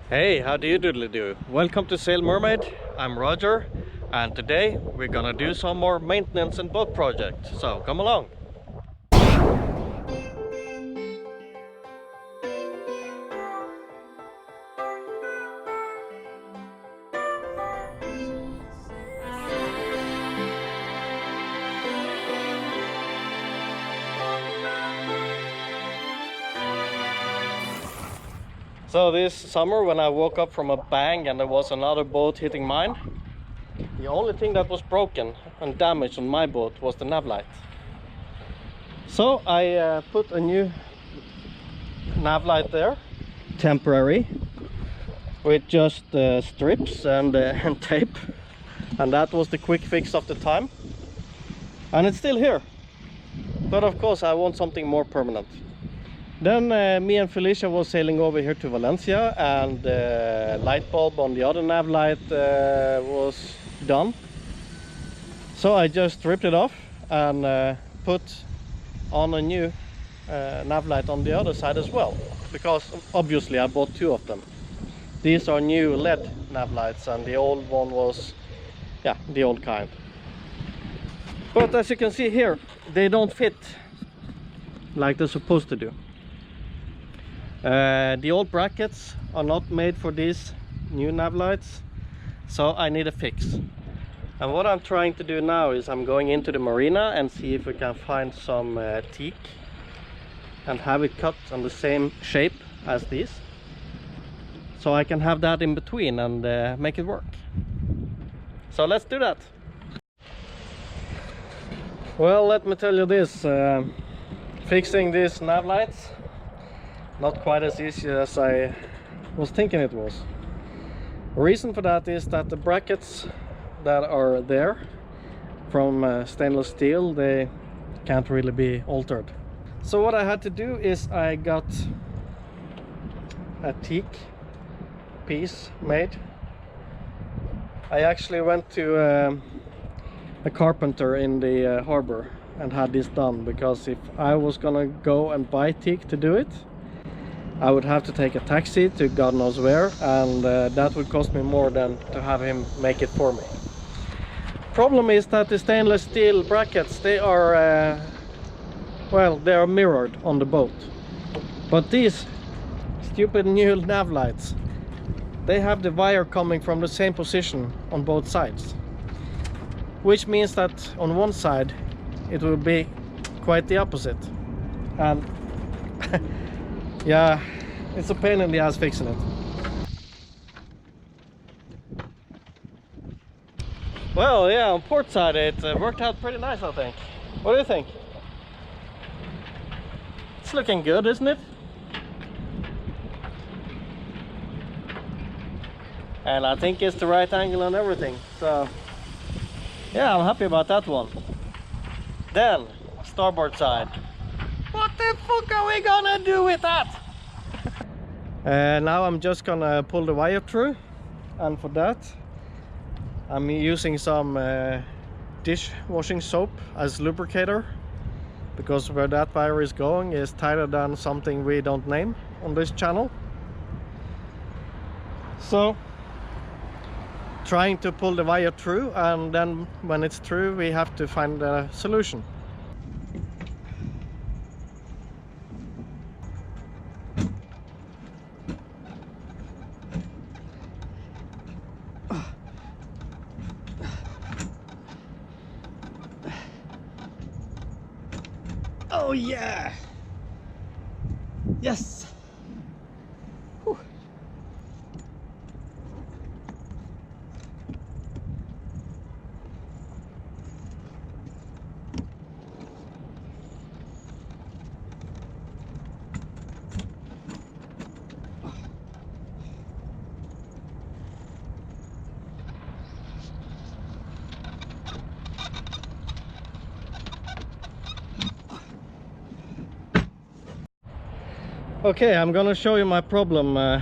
Hey, how do you doodly do? Welcome to Sail Mermaid. I'm Roger, and today we're gonna do some more maintenance and boat project. So come along. So this summer when I woke up from a bang and there was another boat hitting mine, the only thing that was broken and damaged on my boat was the nav light. So I put a new nav light there, temporary, with just strips and tape, and that was the quick fix of the time. And it's still here, but of course I want something more permanent. Then me and Felicia was sailing over here to Valencia, and the light bulb on the other nav light was done. So I just stripped it off and put on a new nav light on the other side as well, because obviously I bought two of them. These are new LED nav lights and the old one was, yeah, the old kind. But as you can see here, they don't fit like they're supposed to do. The old brackets are not made for these new nav lights, so I need a fix. And what I'm trying to do now is I'm going into the marina and see if we can find some teak and have it cut on the same shape as these, so I can have that in between and make it work. So let's do that. Well, let me tell you this, fixing these nav lights, not quite as easy as I was thinking it was. The reason for that is that the brackets that are there from stainless steel, they can't really be altered. So what I had to do is I got a teak piece made. I actually went to a carpenter in the harbor and had this done, because if I was gonna go and buy teak to do it, I would have to take a taxi to God knows where, and that would cost me more than to have him make it for me. Problem is that the stainless steel brackets, they are well, they are mirrored on the boat, but these stupid new nav lights, they have the wire coming from the same position on both sides, which means that on one side it will be quite the opposite, and yeah, it's a pain in the ass fixing it. Well, yeah, on port side it worked out pretty nice, I think. What do you think? It's looking good, isn't it? And I think it's the right angle and everything, so yeah, I'm happy about that one. Then, starboard side. What the fuck are we gonna do with that? Now I'm just gonna pull the wire through, and for that I'm using some dishwashing soap as lubricator, because where that wire is going is tighter than something we don't name on this channel. So trying to pull the wire through, and then when it's through we have to find a solution. Oh yeah! Yes! Whew. Okay, I'm gonna show you my problem. I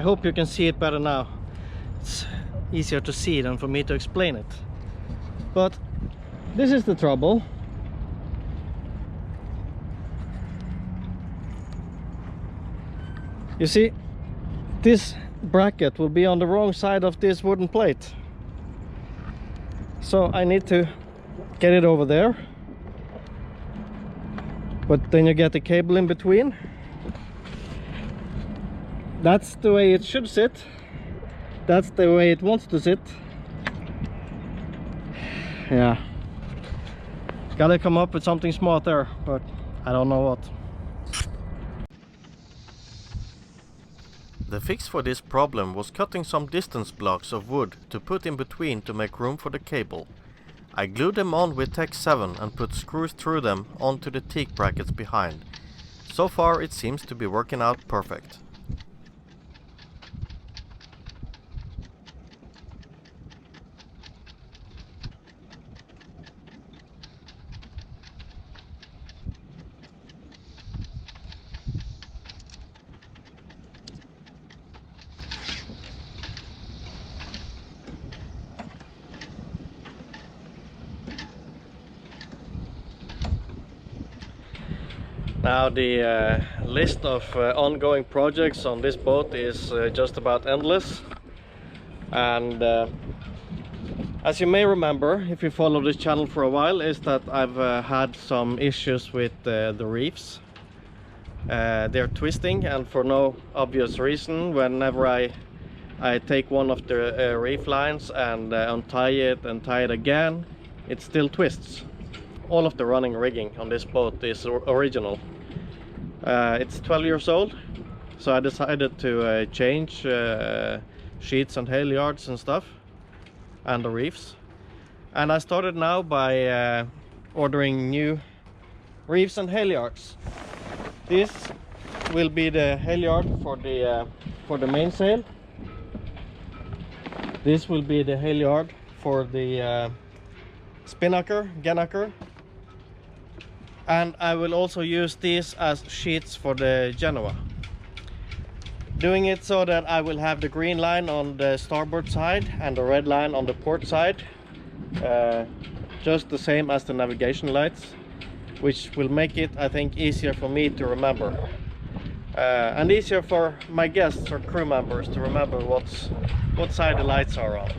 hope you can see it better now. It's easier to see than for me to explain it. But this is the trouble. You see, this bracket will be on the wrong side of this wooden plate. So I need to get it over there. But then you get the cable in between. That's the way it should sit. That's the way it wants to sit. Yeah. Gotta come up with something smart there, but I don't know what. The fix for this problem was cutting some distance blocks of wood to put in between to make room for the cable. I glued them on with Tech 7 and put screws through them onto the teak brackets behind. So far it seems to be working out perfect. Now the list of ongoing projects on this boat is just about endless, and as you may remember if you follow this channel for a while, is that I've had some issues with the reefs. They're twisting, and for no obvious reason. Whenever I take one of the reef lines and untie it and tie it again, it still twists. All of the running rigging on this boat is original. It's 12 years old, so I decided to change sheets and halyards and stuff, and the reefs. And I started now by ordering new reefs and halyards. This will be the halyard for the mainsail. This will be the halyard for the spinnaker, gennaker. And I will also use these as sheets for the Jemma. Doing it so that I will have the green line on the starboard side and the red line on the port side. Just the same as the navigation lights, which will make it, I think, easier for me to remember. And easier for my guests or crew members to remember what side the lights are on.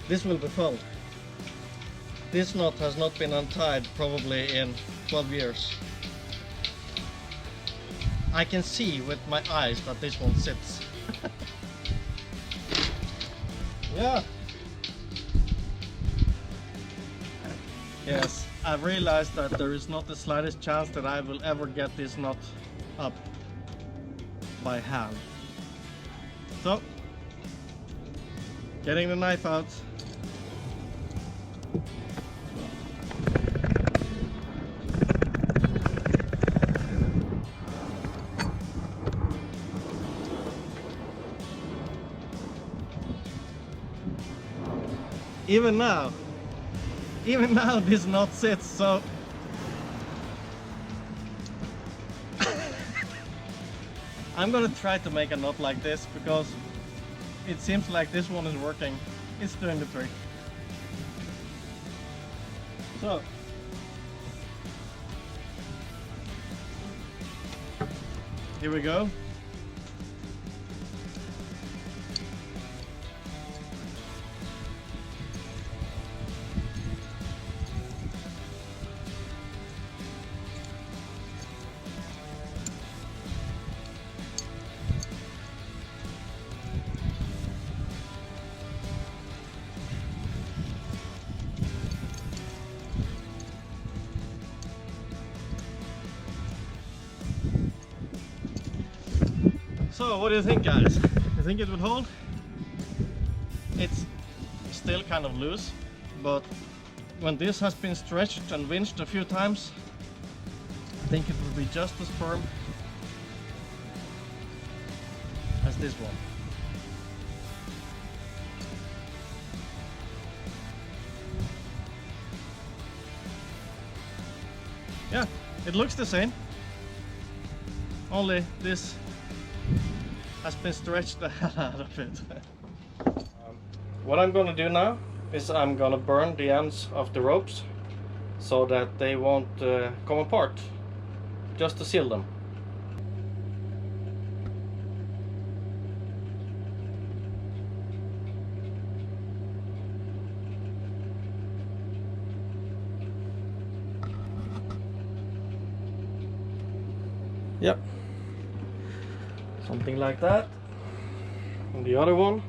This will be fun. This knot has not been untied probably in 12 years. I can see with my eyes that this one sits. Yeah. Yes, I've realized that there is not the slightest chance that I will ever get this knot up by hand. So, getting the knife out. Even now this knot sits, so I'm gonna try to make a knot like this, because it seems like this one is working. It's doing the trick. So here we go. So what do you think, guys? You think it would hold? It's still kind of loose, but when this has been stretched and winched a few times, I think it will be just as firm as this one. Yeah, it looks the same, only this has been stretched the hell out of it. What I'm gonna do now is I'm gonna burn the ends of the ropes so that they won't come apart, just to seal them. Yep, something like that. And the other one.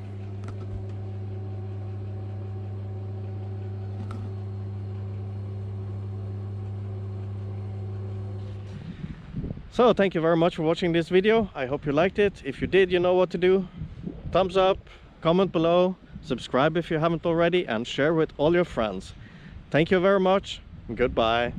So thank you very much for watching this video. I hope you liked it. If you did, you know what to do. Thumbs up, comment below, subscribe if you haven't already, and share with all your friends. Thank you very much, and goodbye.